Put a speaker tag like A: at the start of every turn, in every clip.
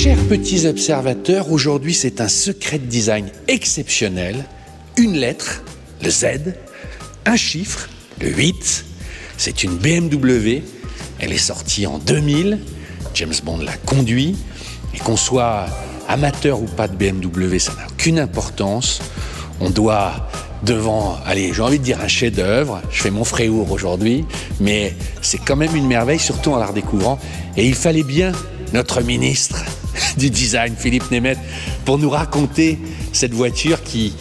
A: Chers petits observateurs, aujourd'hui c'est un secret de design exceptionnel. Une lettre, le Z, un chiffre, le 8. C'est une BMW. Elle est sortie en 2000. James Bond l'a conduit. Et qu'on soit amateur ou pas de BMW, ça n'a aucune importance. On doit devant, allez, j'ai envie de dire un chef-d'œuvre. Je fais mon fréour aujourd'hui, mais c'est quand même une merveille, surtout en la redécouvrant. Et il fallait bien notre ministre du design, Philippe Nemeth, pour nous raconter cette voiture qui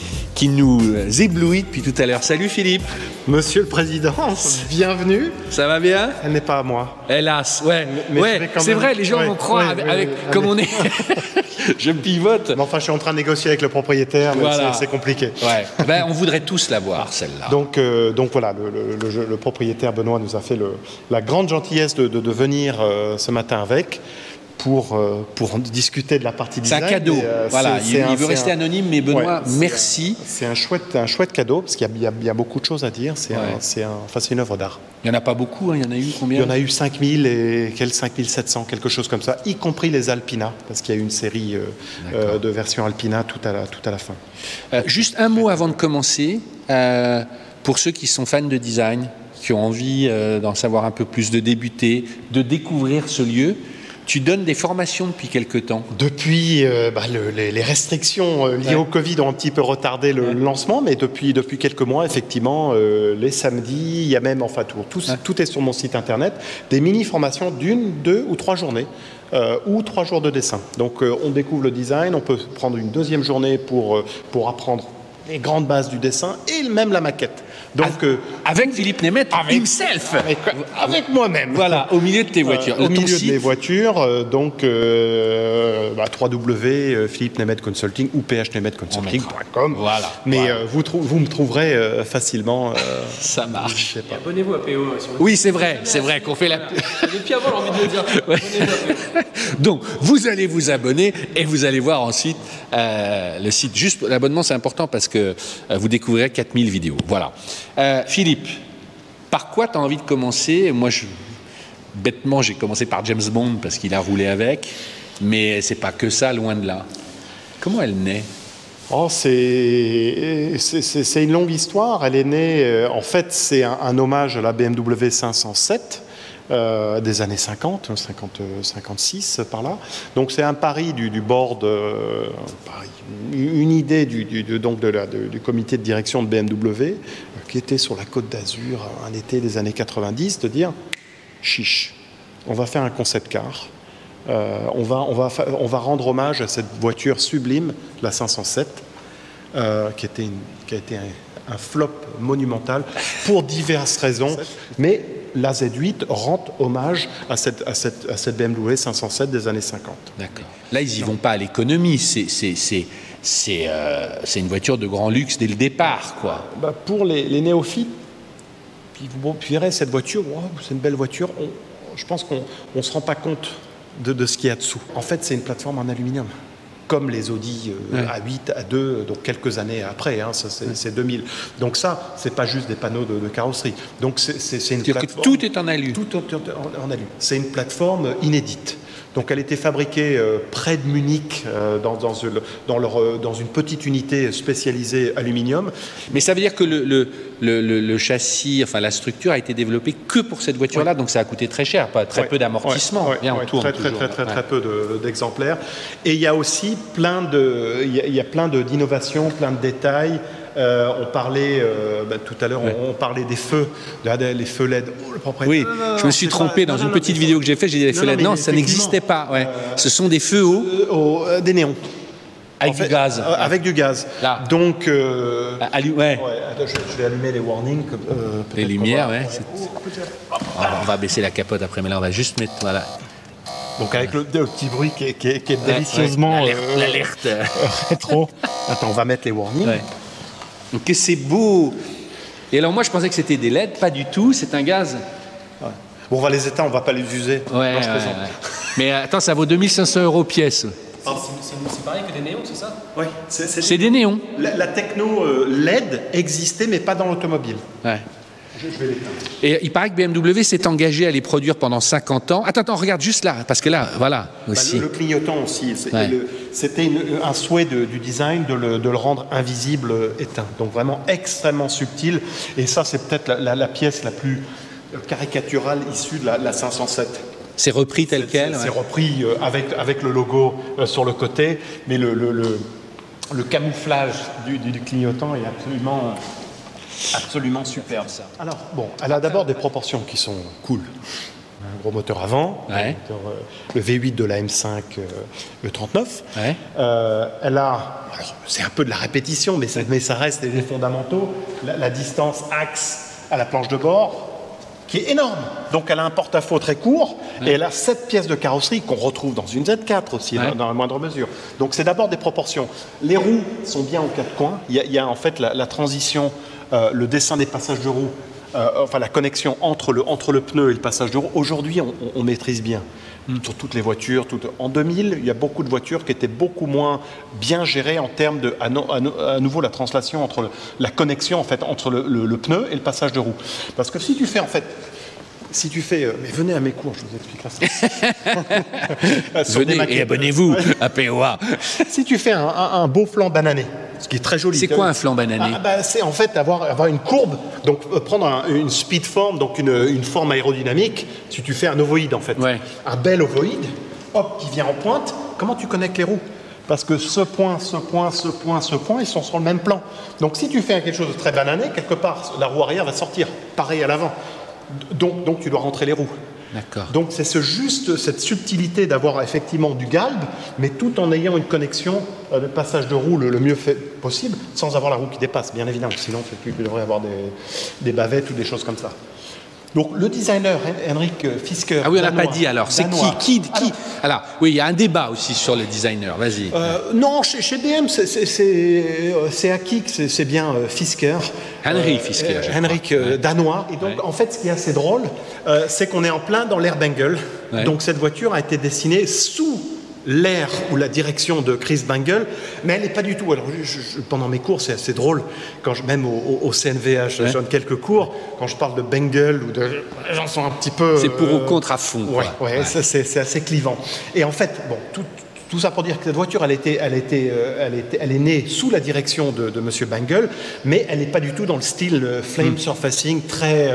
A: nous éblouit depuis tout à l'heure. Salut Philippe.
B: Monsieur le Président, bienvenue.
A: Ça va bien?
B: Elle n'est pas à moi.
A: Hélas, ouais. Ouais, c'est vrai, les gens vont croire comme on est. Je pivote.
B: Mais enfin, je suis en train de négocier avec le propriétaire, mais
A: voilà.
B: c'est compliqué.
A: Ouais. Ben, on voudrait tous la voir, celle-là.
B: Donc voilà, le propriétaire Benoît nous a fait la grande gentillesse de venir ce matin avec. Pour discuter de la partie design.
A: C'est un cadeau. Voilà. Il veut rester anonyme, mais Benoît, merci.
B: C'est un chouette cadeau, parce qu'il y a beaucoup de choses à dire. C'est une œuvre d'art.
A: Il n'y en a pas beaucoup, hein. Il y en a eu combien?
B: Il y en a eu 5000 et 5700, quelque chose comme ça, y compris les Alpina, parce qu'il y a eu une série de versions Alpina tout à la fin.
A: Juste un mot avant de commencer, pour ceux qui sont fans de design, qui ont envie d'en savoir un peu plus, de débuter, de découvrir ce lieu. Tu donnes des formations depuis quelque temps?
B: Depuis, les restrictions liées au Covid ont un petit peu retardé le lancement, mais depuis quelques mois, effectivement, les samedis, il y a même, enfin tout est sur mon site internet, des mini-formations d'1, 2 ou 3 journées. Ou 3 jours de dessin. Donc on découvre le design, on peut prendre une deuxième journée pour apprendre les grandes bases du dessin et même la maquette. Donc,
A: avec Philippe Nemeth himself.
B: Avec moi-même.
A: Voilà, au milieu de tes voitures.
B: Au milieu de mes voitures, Philippe Nemeth Consulting ou phnemethconsulting.com.
A: Voilà.
B: Mais vous me trouverez facilement.
A: Ça marche.
C: Abonnez-vous à PO.
A: Oui, c'est vrai qu'on fait la...
C: Depuis avant, j'ai envie de le dire.
A: Ouais. Donc, vous allez vous abonner et vous allez voir ensuite le site. Juste, l'abonnement, c'est important parce que vous découvrirez 4000 vidéos. Voilà. Philippe, par quoi tu as envie de commencer? Moi, bêtement, j'ai commencé par James Bond parce qu'il a roulé avec, mais c'est pas que ça, loin de là. Comment elle naît?
B: Oh, c'est une longue histoire. Elle est née, en fait, c'est un hommage à la BMW 507 des années 50, 56 par là. Donc c'est un pari du board, une idée du comité de direction de BMW qui était sur la Côte d'Azur un été des années 90, de dire chiche, on va faire un concept car. On va rendre hommage à cette voiture sublime, la 507, qui a été un flop monumental pour diverses raisons, mais la Z8 rend hommage à cette BMW 507 des années 50.
A: D'accord. Là, ils n'y vont pas à l'économie, c'est une voiture de grand luxe dès le départ, quoi.
B: Pour les néophytes, vous verrez cette voiture, wow, c'est une belle voiture, je pense qu'on ne se rend pas compte de ce qu'il y a dessous. En fait, c'est une plateforme en aluminium, comme les Audi A8, A2, donc quelques années après, c'est 2000. Donc ça, c'est pas juste des panneaux de carrosserie. Donc c'est une plateforme...
A: Que tout est en alu.
B: Tout en alu. C'est une plateforme inédite. Donc elle était fabriquée près de Munich, dans une petite unité spécialisée aluminium.
A: Mais ça veut dire que le châssis, enfin la structure a été développée que pour cette voiture-là, donc ça a coûté très cher, pas très peu d'amortissement.
B: Très peu d'exemplaires. Et il y a aussi plein d'innovations, plein de détails. On parlait tout à l'heure, on parlait des feux, les feux LED. Oh, le propriétaire.
A: Oui, je me suis trompé dans une petite vidéo que j'ai faite, j'ai dit les feux LED. Non, ça n'existait pas. Ouais. Ce sont des feux
B: des néons.
A: Avec du gaz.
B: Avec du gaz.
A: Là.
B: Donc,
A: je
B: vais allumer les warnings.
A: Les lumières, on va baisser la capote après, mais là, on va juste mettre. Voilà.
B: Donc avec le petit bruit qui est délicieusement
A: l'alerte
B: rétro. Attends, on va mettre les warnings.
A: Ouais. Donc c'est beau. Et alors moi je pensais que c'était des LED, pas du tout, c'est un gaz.
B: Ouais. Bon, on va les éteindre, on va pas les user.
A: Ouais. Mais attends, ça vaut 2500 € pièce.
C: C'est pareil que des néons, c'est ça?
B: Oui,
A: c'est des néons.
B: La techno LED existait, mais pas dans l'automobile.
A: Ouais.
B: Je vais l'éteindre.
A: Et il paraît que BMW s'est engagé à les produire pendant 50 ans. Attends, regarde juste là, parce que là, voilà, aussi.
B: Le clignotant aussi.
A: Ouais.
B: C'était un souhait du design de le rendre invisible, éteint. Donc vraiment extrêmement subtil. Et ça, c'est peut-être la pièce la plus caricaturale issue de la 507.
A: C'est repris tel quel.
B: C'est repris avec le logo sur le côté, mais le camouflage du clignotant est absolument superbe. Alors, bon, elle a d'abord des proportions qui sont cool. Un gros moteur avant,
A: Ouais.
B: le V8 de la M5 E39.
A: Ouais.
B: Elle a, alors, c'est un peu de la répétition, mais ça reste les fondamentaux, la distance axe à la planche de bord, qui est énorme. Donc elle a un porte-à-faux très court, et elle a 7 pièces de carrosserie qu'on retrouve dans une Z4 aussi, dans la moindre mesure. Donc c'est d'abord des proportions. Les roues sont bien aux 4 coins. Il y a en fait la transition, le dessin des passages de roues, enfin la connexion entre le pneu et le passage de roue. Aujourd'hui, on maîtrise bien. Sur toutes les voitures. En 2000, il y a beaucoup de voitures qui étaient beaucoup moins bien gérées en termes de, à nouveau, la translation entre la connexion en fait entre le pneu et le passage de roue. Parce que si tu fais mais venez à mes cours, je vous expliquerai ça.
A: Venez et abonnez-vous à POA.
B: Si tu fais un beau flanc banané, ce qui est très joli.
A: C'est quoi un flanc banané?
B: C'est en fait avoir une courbe, donc prendre une speed form, donc une forme aérodynamique. Si tu fais un ovoïde en fait, un bel ovoïde, hop, qui vient en pointe. Comment tu connectes les roues? Parce que ce point, ils sont sur le même plan. Donc si tu fais quelque chose de très banané, quelque part, la roue arrière va sortir, pareil à l'avant. Donc tu dois rentrer les roues.
A: D'accord.
B: Donc c'est cette subtilité d'avoir effectivement du galbe, mais tout en ayant une connexion de passage de roue le mieux fait possible, sans avoir la roue qui dépasse, bien évidemment. Sinon, tu devrais avoir des bavettes ou des choses comme ça. Donc le designer Henrik Fisker.
A: Ah oui, on n'a pas dit alors. C'est qui alors, oui, il y a un débat aussi sur le designer. Vas-y.
B: Non, chez DM, c'est acquis que c'est bien Fisker.
A: Henrik Fisker.
B: Henrik danois. Et donc, en fait, ce qui est assez drôle, c'est qu'on est en plein dans l'ère Bangle. Ouais. Donc cette voiture a été dessinée sous l'air ou la direction de Chris Bangle, mais elle n'est pas du tout. Alors, pendant mes cours, c'est assez drôle, même au CNVH, je donne quelques cours, quand je parle de Bangle, j'en sens un petit peu...
A: C'est pour ou contre à fond.
B: Ouais. C'est assez clivant. Et en fait, bon, tout ça pour dire que cette voiture, elle est née sous la direction de M. Bangle, mais elle n'est pas du tout dans le style flame surfacing très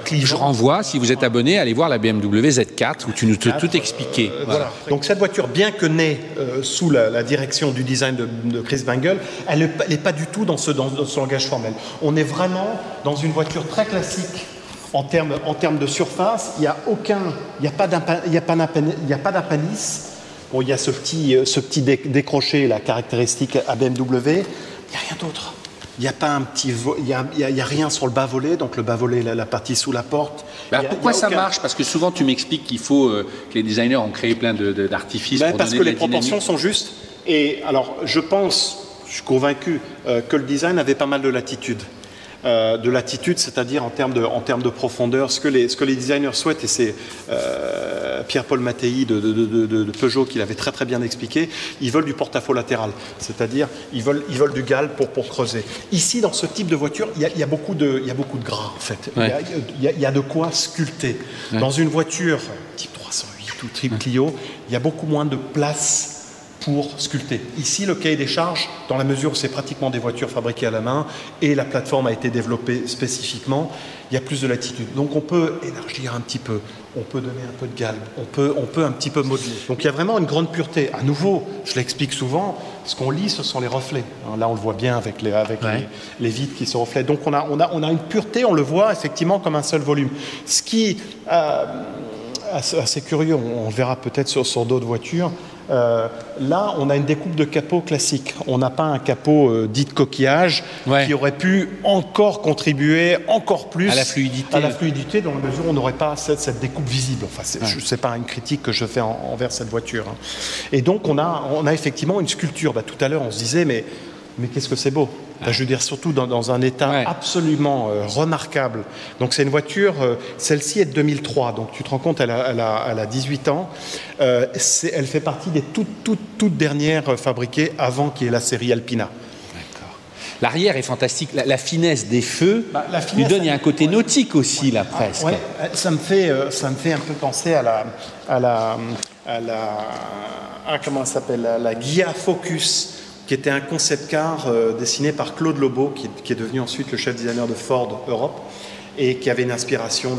B: clivant.
A: Je renvoie, si vous êtes abonné, à aller voir la BMW Z4 où tu nous as tout expliqué.
B: Voilà. Donc cette voiture, bien que née sous la direction du design de Chris Bangle, elle n'est pas du tout dans ce langage formel. On est vraiment dans une voiture très classique. En termes de surface, il n'y a pas d'appendice. Bon, il y a ce petit décroché, la caractéristique à BMW. Il n'y a rien d'autre. Il n'y a pas il y a rien sur le bas-volet, donc le bas-volet, la partie sous la porte.
A: Pourquoi ça marche? Parce que souvent tu m'expliques qu'il faut que les designers ont créé plein d'artifices pour
B: parce
A: donner
B: que
A: de la
B: les proportions sont justes. Et alors, je suis convaincu que le design avait pas mal de latitude. C'est-à-dire en termes de profondeur, ce que les designers souhaitent, et c'est Pierre-Paul Mattei de Peugeot qui l'avait très très bien expliqué, ils veulent du porte-à-faux latéral, c'est-à-dire ils veulent du galbe pour creuser. Ici, dans ce type de voiture, il y a beaucoup de gras en fait. Ouais. Il y a de quoi sculpter. Ouais. Dans une voiture type 308 ou type Clio, il y a beaucoup moins de place pour sculpter. Ici, le cahier des charges, dans la mesure où c'est pratiquement des voitures fabriquées à la main et la plateforme a été développée spécifiquement, il y a plus de latitude. Donc on peut élargir un petit peu, on peut donner un peu de galbe, on peut un petit peu modeler. Donc il y a vraiment une grande pureté. À nouveau, je l'explique souvent, ce qu'on lit, ce sont les reflets. Là, on le voit bien avec les vitres qui se reflètent. Donc on a une pureté, on le voit effectivement comme un seul volume. Ce qui assez curieux, on le verra peut-être sur d'autres voitures. Là, on a une découpe de capot classique. On n'a pas un capot dit de coquillage qui aurait pu encore contribuer encore plus
A: à la fluidité
B: dans la mesure où on n'aurait pas cette découpe visible. Enfin, c'est pas une critique que je fais envers cette voiture. Et donc, on a effectivement une sculpture. Tout à l'heure, on se disait, mais qu'est-ce que c'est beau. Je veux dire, surtout dans un état absolument remarquable. Donc c'est une voiture, celle-ci est de 2003, donc tu te rends compte, elle a 18 ans. Elle fait partie des toutes dernières fabriquées avant qu'il y ait la série Alpina.
A: D'accord. L'arrière est fantastique. La finesse des feux lui donne, il y a un côté nautique aussi, là, presque.
B: Ouais, ça me fait un peu penser comment ça s'appelle, la Ghia Focus, qui était un concept car dessiné par Claude Lobo, qui est devenu ensuite le chef designer de Ford Europe, et qui avait une inspiration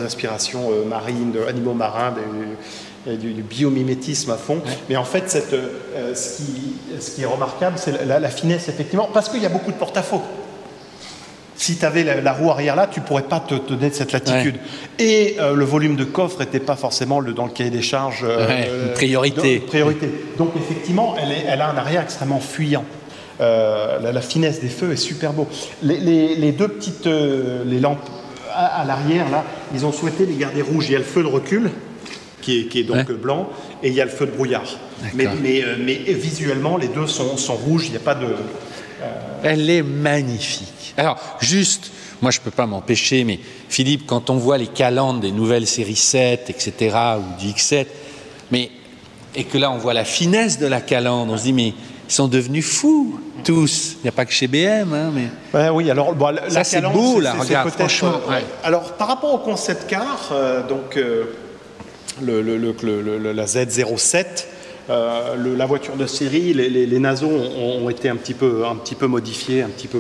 B: marine, d'animaux marins, du biomimétisme à fond. Ouais. Mais en fait, ce qui est remarquable, c'est la finesse, effectivement, parce qu'il y a beaucoup de porte-à-faux. Si tu avais la roue arrière là, tu ne pourrais pas te donner de cette latitude. Ouais. Et le volume de coffre n'était pas forcément dans le cahier des charges
A: une priorité.
B: Donc effectivement, elle a un arrière extrêmement fuyant. La finesse des feux est super beau. Les deux petites les lampes à l'arrière, là, ils ont souhaité les garder rouges. Il y a le feu de recul, qui est donc blanc, et il y a le feu de brouillard. Mais visuellement, les deux sont rouges, il n'y a pas de...
A: Elle est magnifique. Alors, juste, moi je ne peux pas m'empêcher, mais Philippe, quand on voit les calendes des nouvelles séries 7, etc., ou du X7, et que là on voit la finesse de la calandre, on se dit, mais ils sont devenus fous, tous. Il n'y a pas que chez BM, hein, mais...
B: Ouais, oui, alors... Bon,
A: ça, c'est beau, là, regarde, franchement.
B: Alors, par rapport au concept car, la Z07, la voiture de série, les naseaux ont été un petit peu modifiés, un petit peu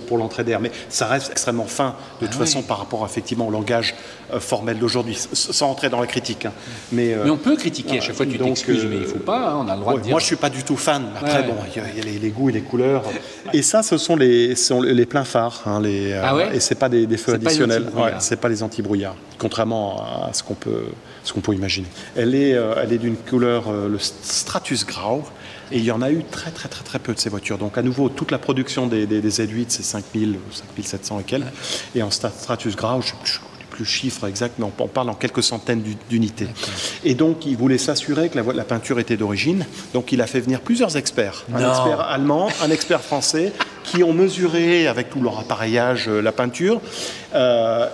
B: pour l'entrée d'air, mais ça reste extrêmement fin de toute façon par rapport effectivement au langage formel d'aujourd'hui, sans entrer dans la critique. Hein. Mais
A: on peut critiquer, à chaque fois tu t'excuses, mais il ne faut pas, hein, on a le droit de dire...
B: Moi je ne suis pas du tout fan, après bon, il y a les goûts et les couleurs. Et ça, ce sont les pleins phares, hein, et ce n'est pas des feux additionnels, ce n'est pas les anti-brouillards, contrairement à ce qu'on peut imaginer. Elle est d'une couleur, le Stratus Grau, et il y en a eu très peu de ces voitures. Donc à nouveau, toute la production des Z8, c'est 5000, 5700 et quelques. Et en Stratus Grau, je ne sais plus le chiffre exact, mais on parle en quelques centaines d'unités. Et donc, il voulait s'assurer que la peinture était d'origine. Donc, il a fait venir plusieurs experts. Un expert allemand, un expert français, qui ont mesuré avec tout leur appareillage la peinture.
A: Pourquoi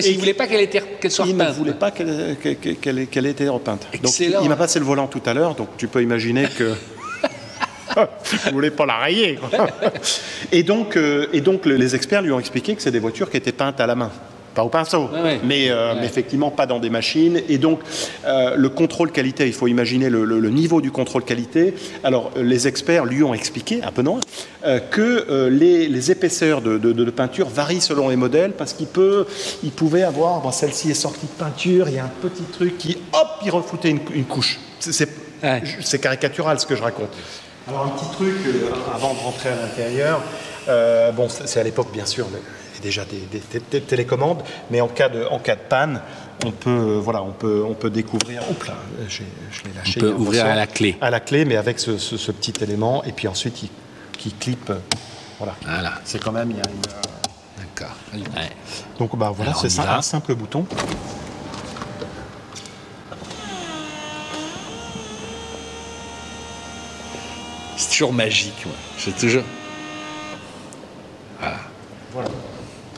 A: il ne voulait pas qu'elle soit repeinte?
B: Il ne voulait pas qu'elle ait été repeinte. Donc, il m'a passé le volant tout à l'heure, donc tu peux imaginer que... Je ne voulais pas la rayer. Et donc, les experts lui ont expliqué que c'est des voitures qui étaient peintes à la main. Pas au pinceau, mais effectivement pas dans des machines. Et donc, le contrôle qualité, il faut imaginer le niveau du contrôle qualité. Alors, les experts lui ont expliqué, un peu non, que les épaisseurs de peinture varient selon les modèles, parce qu'il pouvait avoir, bon, celle-ci est sortie de peinture, il y a un petit truc qui, hop, il refoutait une couche. C'est caricatural ce que je raconte. Alors, un petit truc, avant de rentrer à l'intérieur, bon, c'est à l'époque, bien sûr, il y avait déjà des télécommandes, mais en cas de panne, on peut découvrir... Oups là, je l'ai lâché.
A: On peut ouvrir à la clé.
B: À la clé, mais avec ce petit élément, et puis ensuite, qui clip. Voilà. C'est quand même...
A: D'accord.
B: Donc, voilà, c'est un simple bouton.
A: C'est toujours magique, moi. C'est toujours...
B: Voilà.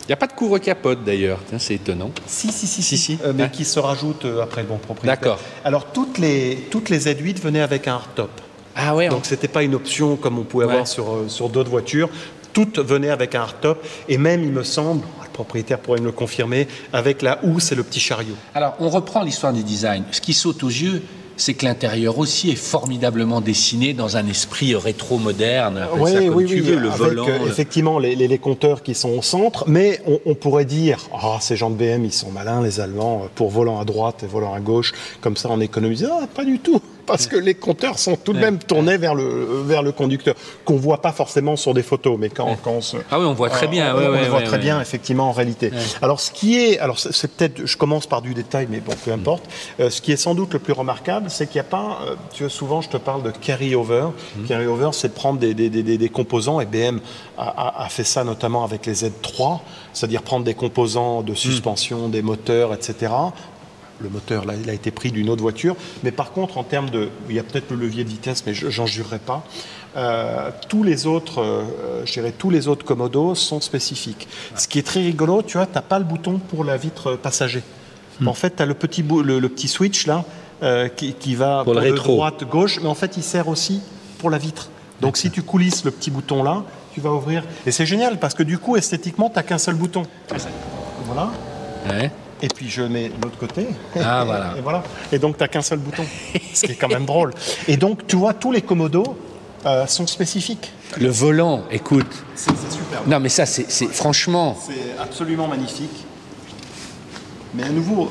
A: Il n'y a pas de couvre-capote, d'ailleurs. C'est étonnant.
B: Si. Mais qui se rajoute après le bon propriétaire.
A: D'accord.
B: Alors, toutes les Z8 venaient avec un hardtop.
A: Ah ouais.
B: Donc, ce n'était pas une option comme on pouvait avoir sur d'autres voitures. Toutes venaient avec un hardtop. Et même, il me semble, le propriétaire pourrait me le confirmer, avec la housse et le petit chariot.
A: Alors, on reprend l'histoire du design. Ce qui saute aux yeux, c'est que l'intérieur aussi est formidablement dessiné dans un esprit rétro-moderne. Le volant.
B: Effectivement, les compteurs qui sont au centre, mais on pourrait dire, ces gens de BM, ils sont malins, les Allemands, pour volant à droite et volant à gauche, comme ça on économise. Pas du tout, parce que les compteurs sont tout de même tournés vers le conducteur, qu'on ne voit pas forcément sur des photos, mais quand on se...
A: Ah oui, on voit très bien.
B: On voit très bien, effectivement, en réalité. Alors, c'est peut-être, je commence par du détail, mais bon, peu importe. Ce qui est sans doute le plus remarquable, c'est qu'il n'y a pas, tu vois, souvent je te parle de carry-over. Carry-over, c'est de prendre des composants, et BM a fait ça notamment avec les Z3, c'est-à-dire prendre des composants de suspension, des moteurs, etc. Le moteur, là, il a été pris d'une autre voiture, mais par contre, en termes de... Il y a peut-être le levier de vitesse, mais j'en jurerai pas. Tous les autres commodos sont spécifiques. Ce qui est très rigolo, tu vois, tu n'as pas le bouton pour la vitre passager. En fait, tu as le petit switch, là, qui va
A: pour le rétro.
B: Droite, gauche, mais en fait, il sert aussi pour la vitre. Donc, si tu coulisses le petit bouton là, tu vas ouvrir. Et c'est génial parce que du coup, esthétiquement, tu n'as qu'un seul bouton. Voilà.
A: Ouais.
B: Et puis je mets l'autre côté.
A: Ah, voilà.
B: Et voilà. Et donc, tu n'as qu'un seul bouton. Ce qui est quand même drôle. Et donc, tu vois, tous les Komodo sont spécifiques.
A: Le volant, écoute.
B: C'est super.
A: Non, mais ça, c'est franchement...
B: C'est absolument magnifique. Mais à nouveau...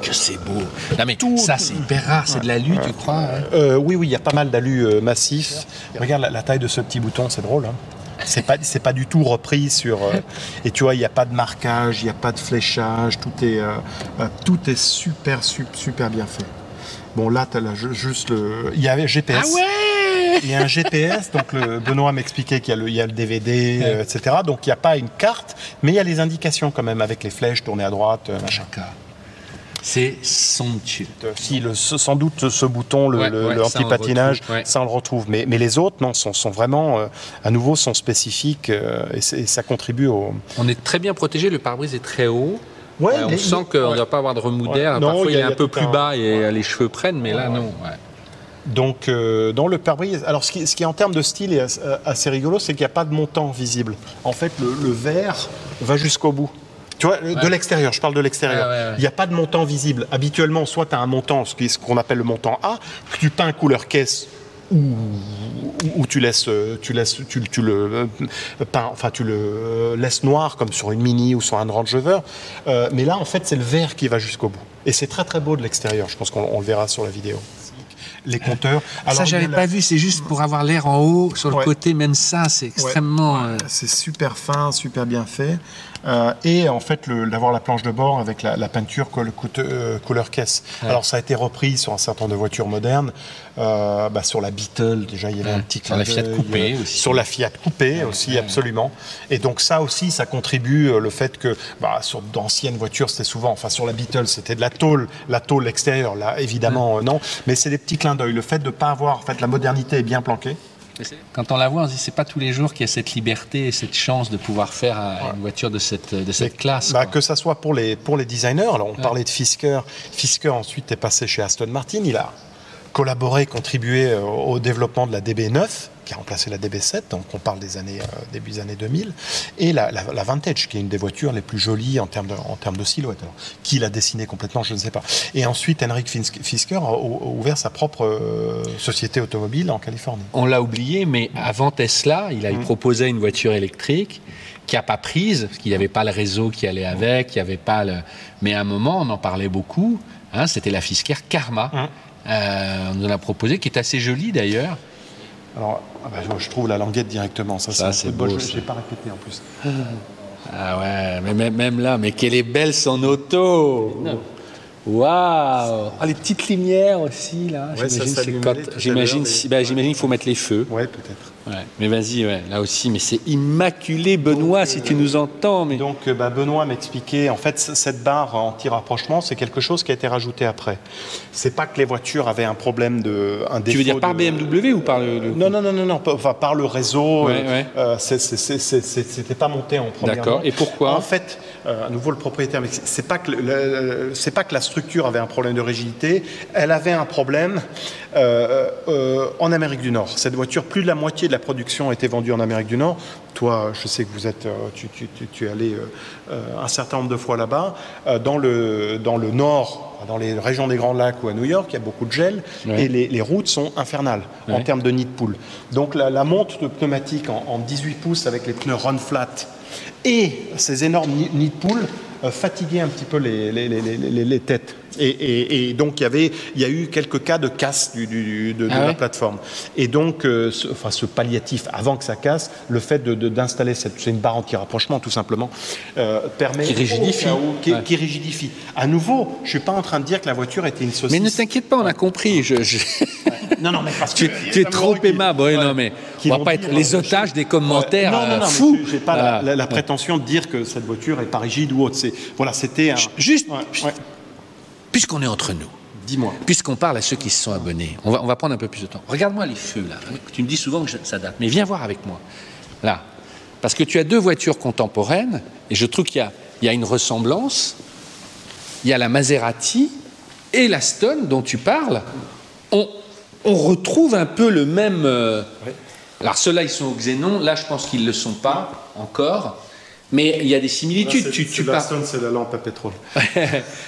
A: Que c'est beau. Non, mais ça, c'est hyper rare. C'est de l'alu, tu crois
B: oui, il y a pas mal d'alus massifs. Regarde la taille de ce petit bouton, c'est drôle. Hein. C'est pas du tout repris sur... et tu vois, il n'y a pas de marquage, il n'y a pas de fléchage. Tout est super, super bien fait. Bon, là, tu as juste le... Il y avait GPS.
A: Ah ouais.
B: Il y a un GPS, donc Benoît m'expliquait qu'il y a le DVD, etc. Donc il n'y a pas une carte, mais il y a les indications quand même, avec les flèches, tourner à droite, machin.
A: D'accord. C'est somptueux.
B: Si, sans doute ce bouton, le anti-patinage, ça on le retrouve. Mais les autres, non, sont vraiment, à nouveau, sont spécifiques et ça contribue au...
A: On est très bien protégé, le pare-brise est très haut.
B: Ouais,
A: on sent qu'on ne doit pas avoir de remous d'air.
B: Non,
A: parfois, il est un peu
B: tout
A: plus bas et les cheveux prennent, mais là, non. Ouais.
B: Donc, dans le pare-brise, alors ce qui en termes de style est assez rigolo, c'est qu'il n'y a pas de montant visible. En fait, le vert va jusqu'au bout. Tu vois, de l'extérieur, je parle de l'extérieur. Il n'y a pas de montant visible. Habituellement, soit tu as un montant, ce qu'on appelle le montant A, que tu peins couleur caisse, ou tu le peins, enfin tu le laisses noir comme sur une Mini ou sur un Range Rover. Mais là, en fait, c'est le vert qui va jusqu'au bout. Et c'est très très beau de l'extérieur. Je pense qu'on le verra sur la vidéo. Les compteurs.
A: Alors, ça, j'avais pas vu. C'est juste pour avoir l'air en haut, sur le côté. Même ça, c'est extrêmement.
B: C'est super fin, super bien fait. Et en fait, d'avoir la planche de bord avec la peinture couleur caisse. Ouais. Alors, ça a été repris sur un certain nombre de voitures modernes. Sur la Beetle, déjà, il y avait un petit
A: clin d'œil. Sur la Fiat Coupé aussi.
B: Sur la Fiat Coupé aussi, absolument. Et donc, ça aussi, ça contribue le fait que sur d'anciennes voitures, c'était souvent, enfin, sur la Beetle, c'était de la tôle extérieure. Là, évidemment, non. Mais c'est des petits clins d'œil. Le fait de ne pas avoir, en fait, la modernité est bien planquée.
A: Quand on la voit, on se dit c'est pas tous les jours qu'il y a cette liberté et cette chance de pouvoir faire une voiture de cette classe.
B: Que ça soit pour les designers. Alors on parlait de Fisker. Fisker ensuite est passé chez Aston Martin. Il a collaboré, contribué au développement de la DB9 qui a remplacé la DB7. Donc on parle des début des années 2000 et la Vantage qui est une des voitures les plus jolies en termes de silhouette. Alors, qui l'a dessinée complètement, je ne sais pas. Et ensuite Henrik Fisker a ouvert sa propre société automobile en Californie.
A: On l'a oublié, mais avant Tesla, il proposait une voiture électrique qui n'a pas prise, parce qu'il n'y avait pas le réseau qui allait avec, il n'y avait pas le... Mais à un moment, on en parlait beaucoup, c'était la Fisker Karma. On nous l'a proposé, qui est assez jolie d'ailleurs.
B: Alors, je trouve la languette directement. Ça c'est beau. Je n'ai pas répété en plus.
A: Ah ouais, mais même là, mais qu'elle est belle son auto. Waouh. Les petites lumières aussi là.
B: Ouais,
A: j'imagine qu'il faut mettre les feux.
B: Ouais, peut-être.
A: Ouais. Mais vas-y, là aussi, mais c'est immaculé, Benoît, si tu nous entends. Mais...
B: Donc, Benoît m'expliquait, en fait, cette barre anti-rapprochement, c'est quelque chose qui a été rajouté après. C'est pas que les voitures avaient un problème un défaut.
A: Tu veux dire par BMW ou par le...
B: Non, enfin, par le réseau. C'était pas monté en première.
A: D'accord. Et pourquoi?
B: En fait, à nouveau, le propriétaire, c'est pas que la structure avait un problème de rigidité, elle avait un problème en Amérique du Nord. Cette voiture, plus de la moitié de la production a été vendue en Amérique du Nord. Toi, je sais que tu es allé un certain nombre de fois là-bas. Dans le nord, dans les régions des Grands Lacs ou à New York, il y a beaucoup de gel et les routes sont infernales en termes de nid de poule. Donc la monte de pneumatique en 18 pouces avec les pneus run flat et ces énormes nids de poule fatiguaient un petit peu les têtes. Et donc il y a eu quelques cas de casse de la plateforme. Et donc ce palliatif avant que ça casse, le fait d'installer c'est une barre anti-rapprochement tout simplement permet
A: qui rigidifie.
B: Qui rigidifie. À nouveau, je suis pas en train de dire que la voiture était une saucisse.
A: Mais ne t'inquiète pas, on a compris.
B: Non, mais parce que
A: tu es trop aimable. Non, mais on va pas être les otages des commentaires fous.
B: J'ai pas la prétention de dire que cette voiture est pas rigide ou autre. C'était
A: juste. Puisqu'on est entre nous,
B: dis-moi.
A: Puisqu'on parle à ceux qui se sont abonnés, on va prendre un peu plus de temps. Regarde-moi les feux là. Tu me dis souvent que ça date, mais viens voir avec moi. Là, parce que tu as deux voitures contemporaines et je trouve qu'il y a une ressemblance. Il y a la Maserati et la Stone dont tu parles. On retrouve un peu le même. Alors ceux-là, ils sont au xénon. Là, je pense qu'ils ne le sont pas encore. Mais il y a des similitudes.
B: Là, c'est L'Aston, c'est la lampe à pétrole.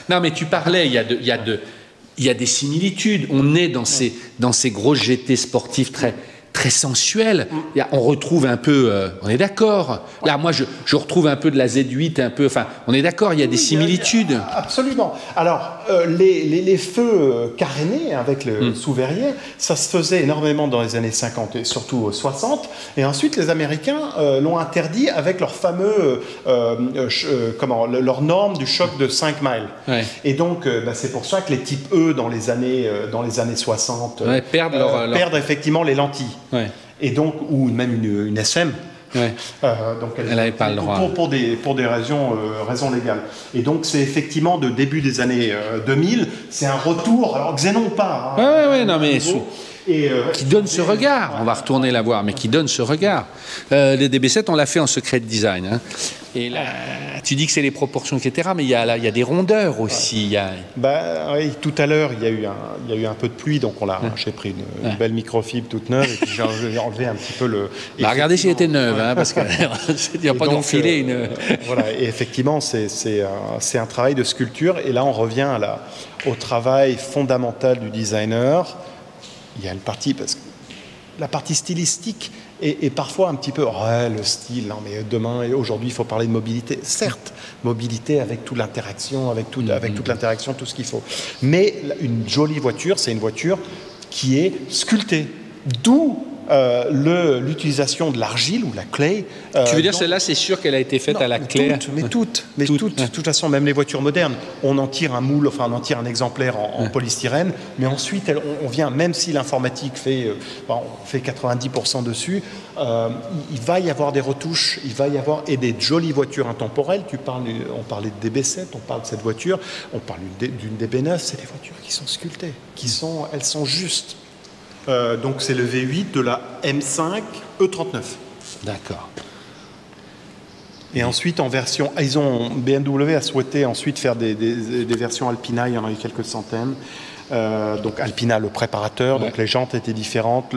A: Non, mais tu parlais, il y a des similitudes. On est dans ces gros GT sportifs très sensuels. On retrouve un peu, on est d'accord. Là, moi, je retrouve un peu de la Z8, un peu. Enfin, on est d'accord. Il y a des similitudes.
B: Absolument. Alors, les feux carénés avec le sous-verrier, ça se faisait énormément dans les années 50 et surtout 60. Et ensuite, les Américains l'ont interdit avec leur fameux, leur norme du choc de 5 miles.
A: Ouais.
B: Et donc, c'est pour ça que les types E dans les années 60 perdent effectivement les lentilles.
A: Ouais.
B: Et donc, ou même une SM.
A: Ouais.
B: Donc
A: elle n'avait pas le droit.
B: Pour des raisons légales. Et donc, c'est effectivement de début des années 2000, c'est un retour, alors xénon ou pas.
A: Ouais, non, mais qui donne ce regard. On va retourner la voir, mais qui donne ce regard. Les DB7, on l'a fait en secret design. Hein. Et là, tu dis que c'est les proportions, etc. Mais il y a des rondeurs aussi.
B: Oui, tout à l'heure, il y a eu un peu de pluie, donc j'ai pris une belle microfibre toute neuve, et puis j'ai enlevé un petit peu le.
A: Regardez si elle était neuve, hein, parce qu'il n'y a pas d'enfiler une.
B: Voilà, et effectivement, c'est un travail de sculpture, et là, on revient au travail fondamental du designer. Il y a une partie, parce que la partie stylistique est parfois un petit peu le style, non mais demain et aujourd'hui il faut parler de mobilité. Certes, mobilité avec toute l'interaction, avec toute l'interaction, tout ce qu'il faut. Mais une jolie voiture, c'est une voiture qui est sculptée. D'où l'utilisation de l'argile ou la clay.
A: Tu veux dire celle-là, c'est sûr qu'elle a été faite à la clay?
B: Toutes. De toute façon, même les voitures modernes, on en tire un moule, on en tire un exemplaire en polystyrène, mais ensuite on vient, même si l'informatique fait 90% dessus, il va y avoir des retouches, et des jolies voitures intemporelles. On parlait de DB7, on parle de cette voiture, on parle d'une DB9, c'est des voitures qui sont sculptées, elles sont justes. Donc c'est le V8 de la M5 E39.
A: D'accord.
B: Et ensuite en version, BMW a souhaité ensuite faire des versions Alpina, il y en a eu quelques centaines. Donc Alpina, le préparateur, donc les jantes étaient différentes,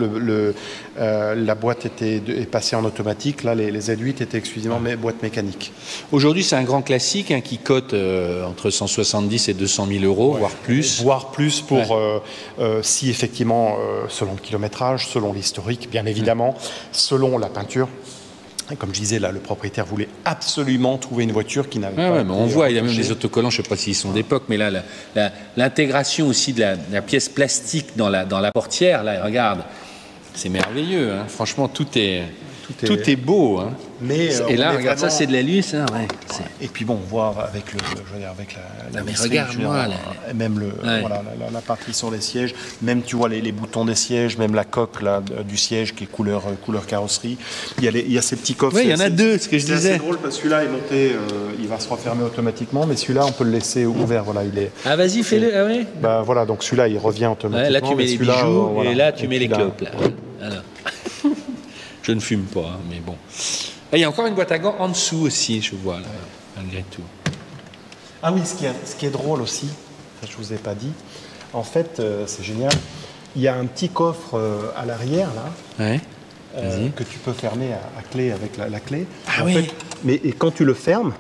B: la boîte est passée en automatique, là les Z8 étaient exclusivement boîte mécanique.
A: Aujourd'hui c'est un grand classique qui cote entre 170 et 200 000 euros, voire plus.
B: Voire plus pour si effectivement, selon le kilométrage, selon l'historique bien évidemment, selon la peinture. Comme je disais, là, le propriétaire voulait absolument trouver une voiture qui n'avait pas.
A: Mais on voit, il y a même des autocollants, je ne sais pas s'ils sont d'époque, mais là, l'intégration aussi de la pièce plastique dans la portière, là, regarde, c'est merveilleux. Hein. Franchement, tout est beau. Hein. Et là, regarde, ça, c'est de l'alu, ça. Ouais,
B: et puis bon, on voit avec la
A: mais regarde-moi,
B: même la partie sur les sièges, même tu vois les boutons des sièges, même la coque là, du siège qui est couleur carrosserie. Il y a ces petits coffres.
A: Oui, il y en a deux, ce que je disais.
B: C'est drôle parce que celui-là est monté, il va se refermer automatiquement, mais celui-là, on peut le laisser ouvert. Voilà, il est.
A: Ah, vas-y, fais-le. Ah oui.
B: Voilà, donc celui-là, il revient automatiquement.
A: Là, tu mets les bijoux et là, tu mets les clopes. Alors. Je ne fume pas, mais bon. Il y a encore une boîte à gants en dessous aussi, je vois, là, malgré tout.
B: Ah oui, ce qui est drôle aussi, ça je ne vous ai pas dit, en fait, c'est génial, il y a un petit coffre à l'arrière, là, que tu peux fermer à clé avec la clé.
A: Ah oui.
B: Et quand tu le fermes,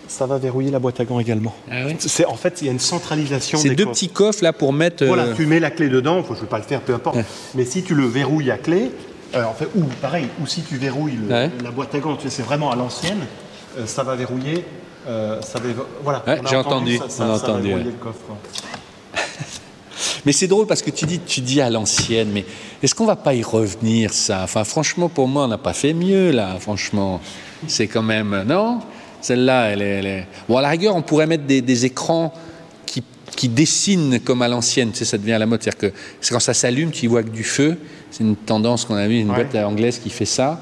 B: ça va verrouiller la boîte à gants également. Ah oui. En fait, il y a une centralisation des coffres.
A: C'est deux petits coffres, là, pour mettre...
B: Voilà, tu mets la clé dedans, je ne vais pas le faire, peu importe, mais si tu le verrouilles à clé... ou si tu verrouilles la boîte à gants, c'est vraiment à l'ancienne, ça va verrouiller. Voilà.
A: J'ai entendu.
B: Ça va verrouiller le coffre.
A: Mais c'est drôle parce que tu dis à l'ancienne, mais est-ce qu'on va pas y revenir, ça? Enfin, franchement, pour moi, on n'a pas fait mieux, là. Franchement, c'est quand même... Non? Celle-là, elle est... Bon, à la rigueur, on pourrait mettre des écrans qui dessinent comme à l'ancienne, ça devient à la mode. C'est-à-dire que quand ça s'allume, tu y vois que du feu. C'est une tendance qu'on a vue, une boîte anglaise qui fait ça,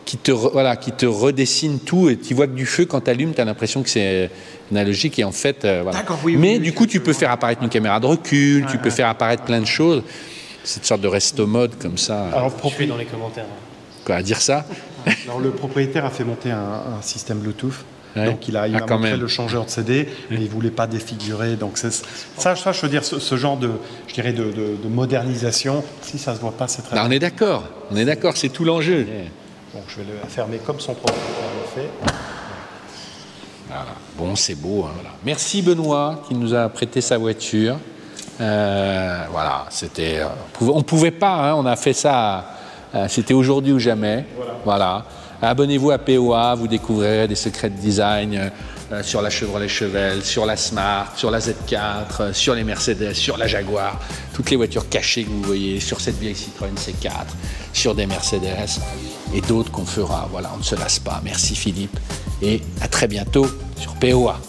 A: qui te redessine tout, et tu vois que du feu, quand tu allumes, tu as l'impression que c'est analogique, et en fait, voilà. Mais du coup, tu peux faire apparaître une caméra de recul, tu peux faire apparaître plein de choses. C'est une sorte de resto-mode comme ça.
C: Alors, je suis dans les commentaires.
A: Quoi, à dire ça?
B: Alors, le propriétaire a fait monter un système Bluetooth.
A: Ouais.
B: Donc il m'a
A: quand
B: montré
A: même.
B: le changeur de CD, mais il ne voulait pas défigurer. Donc ça, je veux dire, ce genre de modernisation, si ça ne se voit pas, c'est très
A: Non,
B: bien.
A: on est d'accord, c'est tout l'enjeu.
B: Donc je vais le fermer comme son propriétaire le fait.
A: Voilà. Bon, c'est beau. Hein, voilà. Merci Benoît qui nous a prêté sa voiture. Voilà, c'était. On pouvait pas. Hein, on a fait ça. C'était aujourd'hui ou jamais. Voilà. Abonnez-vous à POA, vous découvrirez des secrets de design sur la Chevrolet Chevelle, sur la Smart, sur la Z4, sur les Mercedes, sur la Jaguar, toutes les voitures cachées que vous voyez, sur cette vieille Citroën C4, sur des Mercedes et d'autres qu'on fera. Voilà, on ne se lasse pas. Merci Philippe et à très bientôt sur POA.